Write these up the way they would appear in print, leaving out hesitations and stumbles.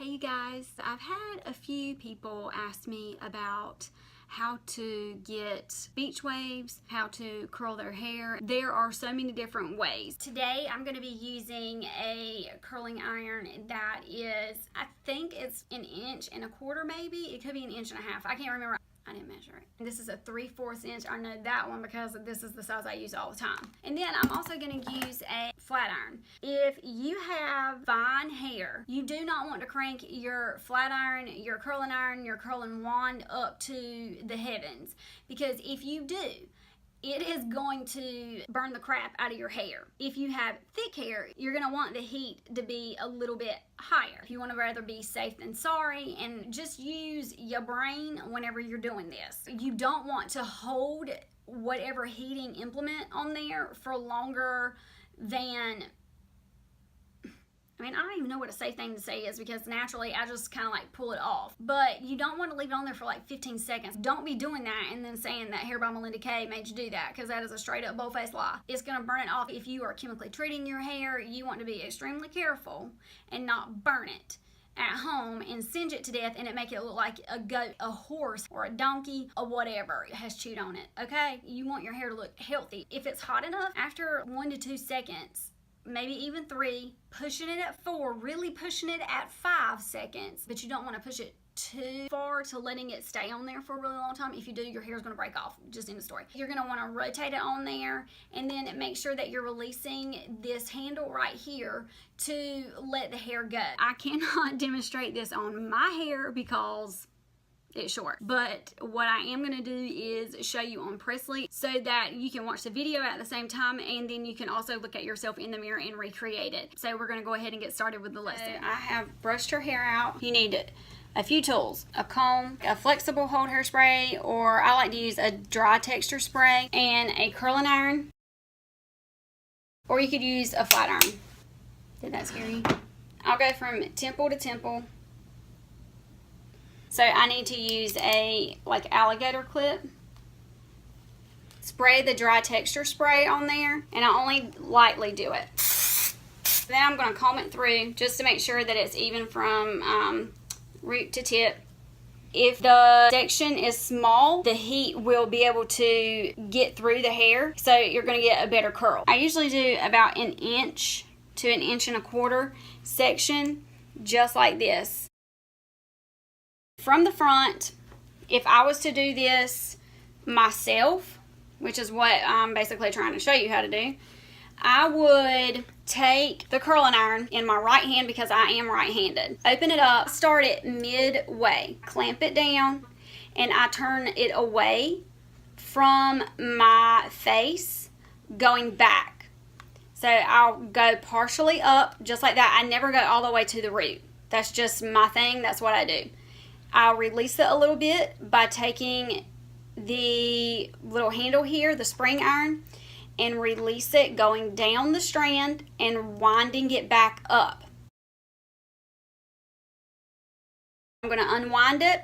Hey you guys, I've had a few people ask me about how to get beach waves, how to curl their hair. There are so many different ways. Today I'm going to be using a curling iron that is, I think it's 1.25 inches maybe. It could be 1.5 inches. I can't remember. I didn't measure it. This is a 3/4 inch. I know that one because this is the size I use all the time. And then I'm also going to use a flat iron. If you have fine hair, you do not want to crank your flat iron, your curling wand up to the heavens, because if you do, it is going to burn the crap out of your hair. If you have thick hair, you're going to want the heat to be a little bit higher. If you want to rather be safe than sorry, and just use your brain whenever you're doing this. You don't want to hold whatever heating implement on there for longer than, I don't even know what a safe thing to say is, because naturally I just kind of like pull it off. But you don't want to leave it on there for like 15 seconds. Don't be doing that and then saying that Hair by Melinda K made you do that, because that is a straight up bold-faced lie. It's going to burn it off. If you are chemically treating your hair, you want to be extremely careful and not burn it at home and singe it to death and it make it look like a goat, a horse, or a donkey, or whatever has chewed on it. Okay? You want your hair to look healthy. If it's hot enough, after 1 to 2 seconds, maybe even 3, pushing it at 4, really pushing it at 5 seconds, but you don't want to push it too far to letting it stay on there for a really long time. If you do, your hair is going to break off. Just end of story. You're going to want to rotate it on there, and then make sure that you're releasing this handle right here to let the hair go. I cannot demonstrate this on my hair because it's short, but what I am going to do is show you on Presley so that you can watch the video at the same time, and then you can also look at yourself in the mirror and recreate it. So we're going to go ahead and get started with the lesson. I have brushed her hair out. You need a few tools: a comb, a flexible hold hairspray, or I like to use a dry texture spray, and a curling iron, or you could use a flat iron. Did that scare you? I'll go from temple to temple. So I need to use a alligator clip. Spray the dry texture spray on there, and I only lightly do it. Then I'm going to comb it through just to make sure that it's even from root to tip. If the section is small, the heat will be able to get through the hair, so you're going to get a better curl. I usually do about 1 inch to 1.25 inch section, just like this. From the front, if I was to do this myself, which is what I'm basically trying to show you how to do, I would take the curling iron in my right hand, because I am right-handed. Open it up, start it midway, clamp it down, and I turn it away from my face, going back. So I'll go partially up, just like that. I never go all the way to the root. That's just my thing. That's what I do. I'll release it a little bit by taking the little handle here, the spring iron, and release it going down the strand and winding it back up. I'm going to unwind it,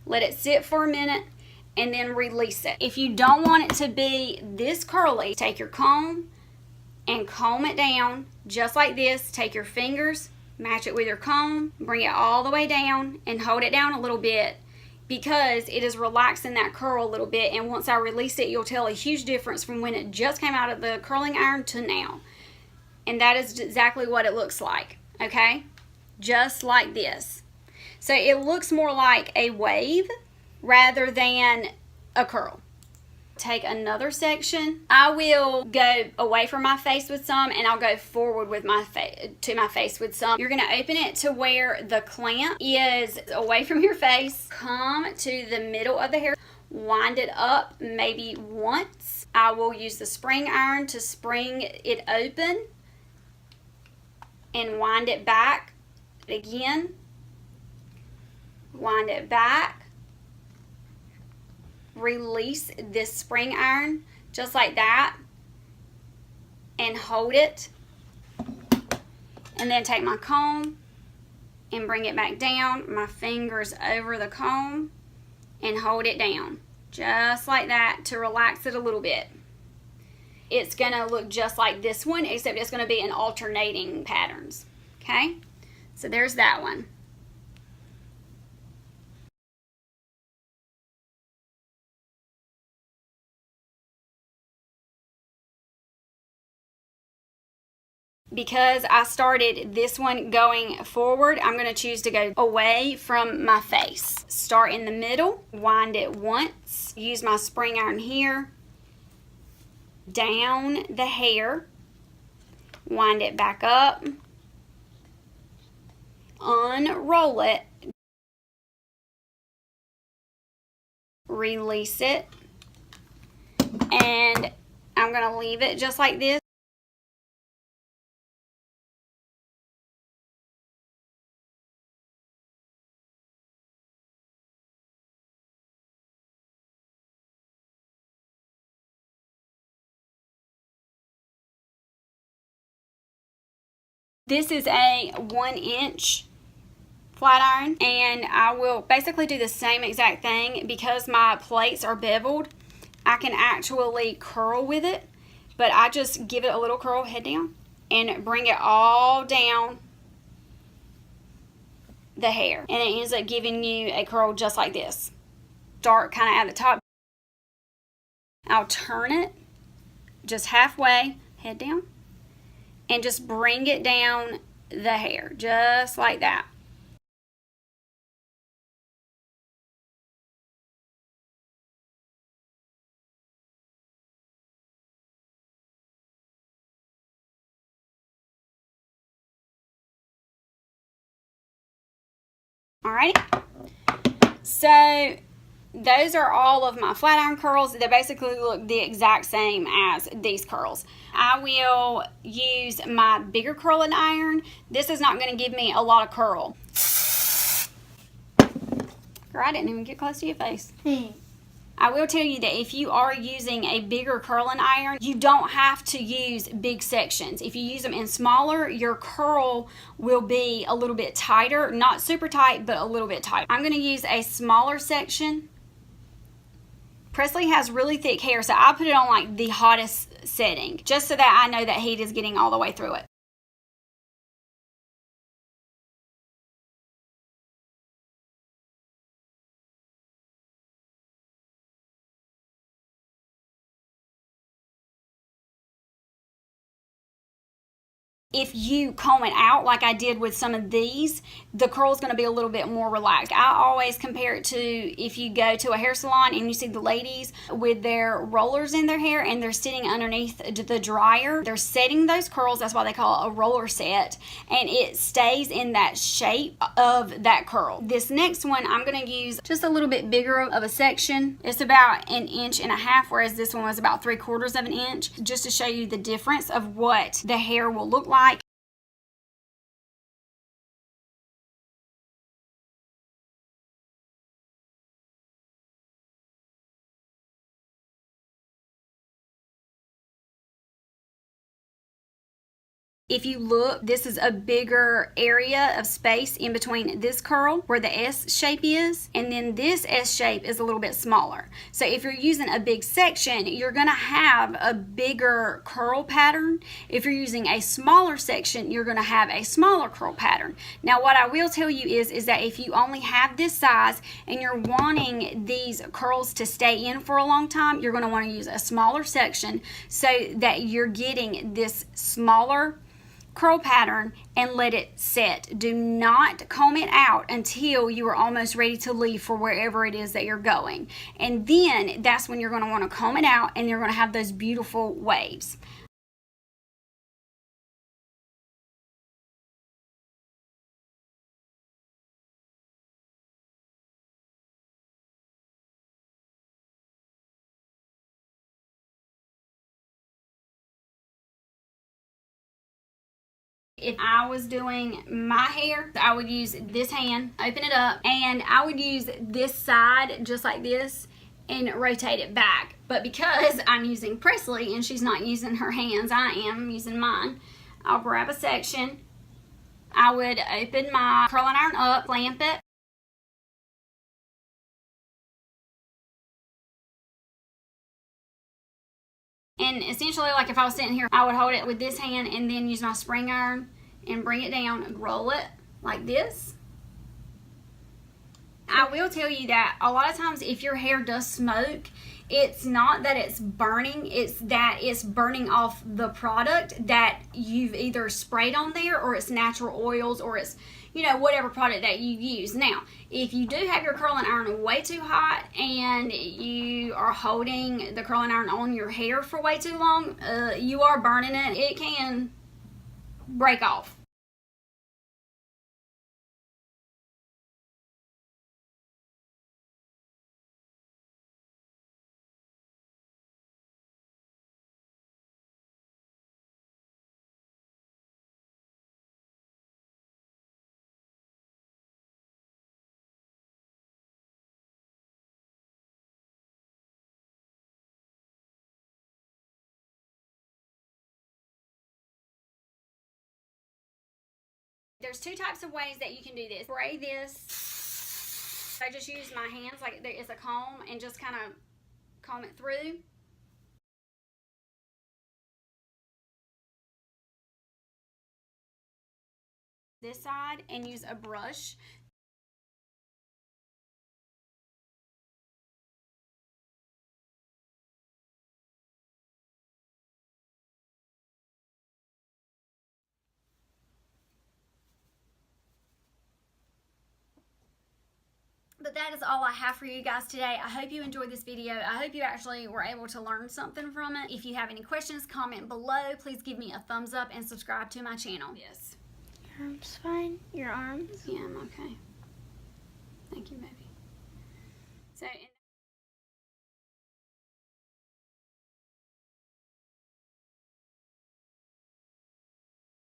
let it sit for a minute, and then release it. If you don't want it to be this curly, take your comb and comb it down just like this. Take your fingers, match it with your comb, bring it all the way down, and hold it down a little bit, because it is relaxing that curl a little bit. And once I release it, you'll tell a huge difference from when it just came out of the curling iron to now. And that is exactly what it looks like, okay? Just like this. So it looks more like a wave rather than a curl. Take another section. I will go away from my face with some, and I'll go forward with my face with some. You're going to open it to where the clamp is away from your face. Come to the middle of the hair, wind it up maybe once. I will use the spring iron to spring it open and wind it back again. Wind it back. Release this spring iron just like that and hold it, and then take my comb and bring it back down, my fingers over the comb, and hold it down just like that to relax it a little bit. It's gonna look just like this one, except it's gonna be in alternating patterns. Okay, so there's that one. because I started this one going forward, I'm going to choose to go away from my face. Start in the middle, wind it once, use my spring iron here, down the hair, wind it back up, unroll it, release it, and I'm going to leave it just like this. This is a 1-inch flat iron, and I will basically do the same exact thing. Because my plates are beveled, I can actually curl with it, but I just give it a little curl head down and bring it all down the hair, and it ends up giving you a curl just like this. Start kind of at the top. I'll turn it just halfway, head down, and just bring it down the hair just like that. Alrighty, so those are all of my flat iron curls. They basically look the exact same as these curls. I will use my bigger curling iron. This is not going to give me a lot of curl. Girl, I didn't even get close to your face. I will tell you that if you are using a bigger curling iron, you don't have to use big sections. If you use them in smaller, your curl will be a little bit tighter. Not super tight, but a little bit tighter. I'm going to use a smaller section. Presley has really thick hair, so I put it on like the hottest setting, just so that I know that heat is getting all the way through it. If you comb it out like I did with some of these, the curl is going to be a little bit more relaxed. I always compare it to if you go to a hair salon and you see the ladies with their rollers in their hair and they're sitting underneath the dryer. They're setting those curls. That's why they call it a roller set, and it stays in that shape of that curl. This next one, I'm going to use just a little bit bigger of a section. It's about 1.5 inches, whereas this one was about 3/4 of an inch, just to show you the difference of what the hair will look like. If you look, this is a bigger area of space in between this curl where the S shape is, and then this S shape is a little bit smaller. So if you're using a big section, you're going to have a bigger curl pattern. If you're using a smaller section, you're going to have a smaller curl pattern. Now what I will tell you is that if you only have this size and you're wanting these curls to stay in for a long time, you're going to want to use a smaller section so that you're getting this smaller curl pattern and let it set. Do not comb it out until you are almost ready to leave for wherever it is that you're going. And then that's when you're going to want to comb it out and you're going to have those beautiful waves. If I was doing my hair, I would use this hand, open it up, and I would use this side just like this and rotate it back. But because I'm using Presley and she's not using her hands, I'm using mine. I'll grab a section. I would open my curling iron up, clamp it, and essentially, like if I was sitting here, I would hold it with this hand and then use my spring iron and bring it down and roll it like this. I will tell you that a lot of times if your hair does smoke, it's not that it's burning, it's that it's burning off the product that you've either sprayed on there, or it's natural oils, or it's, you know, whatever product that you use. Now, if you do have your curling iron way too hot and you are holding the curling iron on your hair for way too long, you are burning it. It can break off. There's two types of ways that you can do this. Spray this. I just use my hands like it's a comb and just kind of comb it through. This side, and use a brush. But that is all I have for you guys today. I hope you enjoyed this video. I hope you actually were able to learn something from it. If you have any questions, comment below. Please give me a thumbs up and subscribe to my channel. Yes. Your arm's fine. Your arms? Yeah, I'm okay. Thank you, baby.